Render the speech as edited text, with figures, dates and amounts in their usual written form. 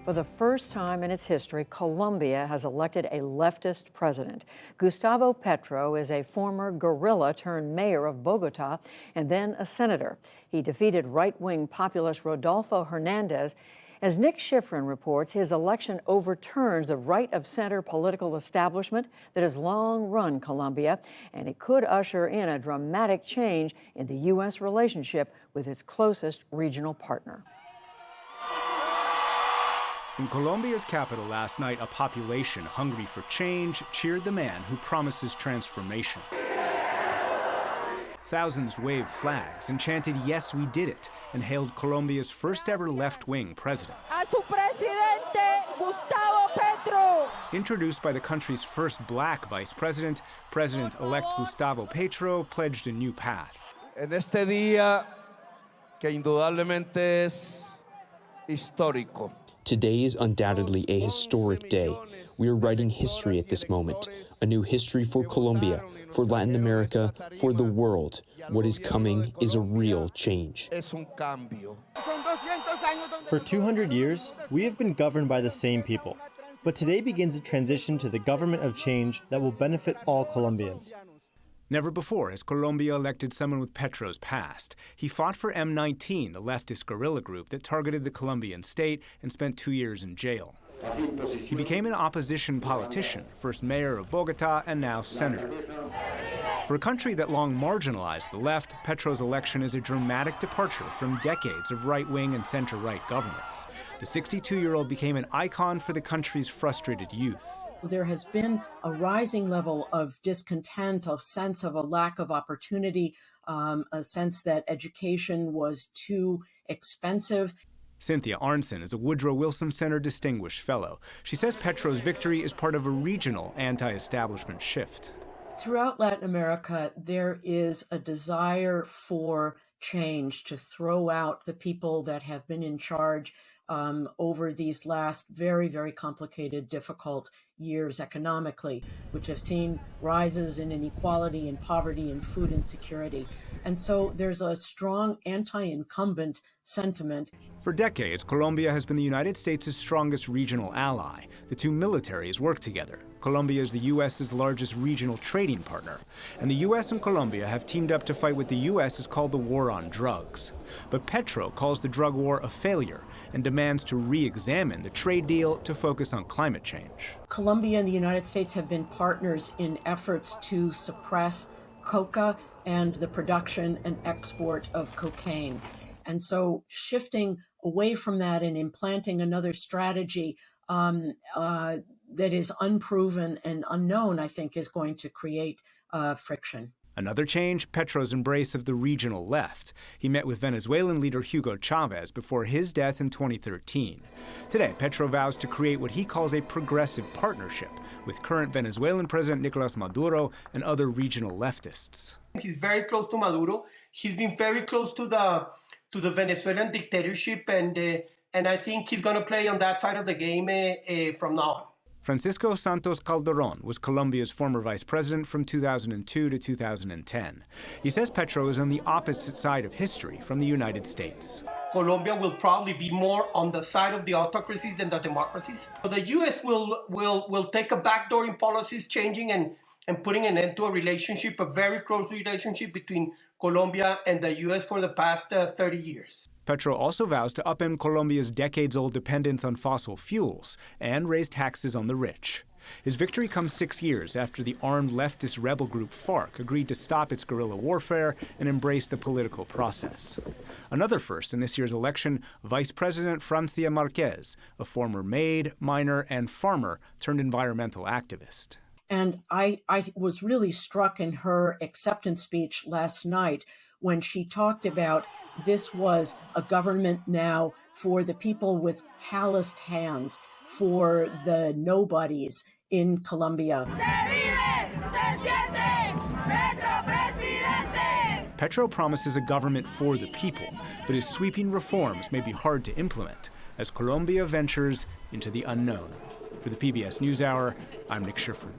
For the first time in its history, Colombia has elected a leftist president. Gustavo Petro is a former guerrilla turned mayor of Bogota and then a senator. He defeated right-wing populist Rodolfo Hernandez. As Nick Schifrin reports, his election overturns the right-of-center political establishment that has long run Colombia, and it could usher in a dramatic change in the U.S. relationship with its closest regional partner. In Colombia's capital last night, a population hungry for change cheered the man who promises transformation. Thousands waved flags and chanted, "Yes, we did it," and hailed Colombia's first ever left-wing president. A su presidente, Gustavo Petro. Introduced by the country's first black vice president, President-elect Gustavo Petro pledged a new path. En este día que indudablemente es histórico. Today is undoubtedly a historic day. We are writing history at this moment, a new history for Colombia, for Latin America, for the world. What is coming is a real change. For 200 years, we have been governed by the same people. But today begins a transition to the government of change that will benefit all Colombians. Never before has Colombia elected someone with Petro's past. He fought for M19, the leftist guerrilla group that targeted the Colombian state and spent 2 years in jail. He became an opposition politician, first mayor of Bogota and now senator. For a country that long marginalized the left, Petro's election is a dramatic departure from decades of right-wing and center-right governments. The 62-year-old became an icon for the country's frustrated youth. There has been a rising level of discontent, a sense of a lack of opportunity, a sense that education was too expensive. Cynthia Arnson is a Woodrow Wilson Center Distinguished Fellow. She says Petro's victory is part of a regional anti-establishment shift. Throughout Latin America, there is a desire for change, to throw out the people that have been in charge over these last very, very complicated, difficult years economically, which have seen rises in inequality and poverty and food insecurity. And so there's a strong anti-incumbent sentiment. For decades, Colombia has been the United States' strongest regional ally. The two militaries work together. Colombia is the U.S.'s largest regional trading partner. And the U.S. and Colombia have teamed up to fight what the U.S. has called the war on drugs. But Petro calls the drug war a failure and demands to re-examine the trade deal to focus on climate change. Colombia and the United States have been partners in efforts to suppress coca and the production and export of cocaine. And so shifting away from that and implanting another strategy that is unproven and unknown, I think, is going to create friction. Another change, Petro's embrace of the regional left. He met with Venezuelan leader Hugo Chavez before his death in 2013. Today, Petro vows to create what he calls a progressive partnership with current Venezuelan President Nicolas Maduro and other regional leftists. He's very close to Maduro. He's been very close to the Venezuelan dictatorship, and I think he's going to play on that side of the game from now on. Francisco Santos Calderon was Colombia's former vice president from 2002 to 2010. He says Petro is on the opposite side of history from the United States. Colombia will probably be more on the side of the autocracies than the democracies. The U.S. will take a backdoor in policies, changing and putting an end to a relationship, a very close relationship between Colombia and the U.S. for the past 30 years. Petro also vows to upend Colombia's decades-old dependence on fossil fuels and raise taxes on the rich. His victory comes 6 years after the armed leftist rebel group FARC agreed to stop its guerrilla warfare and embrace the political process. Another first in this year's election, Vice President Francia Marquez, a former maid, miner, and farmer turned environmental activist. And I was really struck in her acceptance speech last night when she talked about this was a government now for the people with calloused hands, for the nobodies in Colombia. Petro promises a government for the people, but his sweeping reforms may be hard to implement as Colombia ventures into the unknown. For the PBS NewsHour, I'm Nick Schifrin.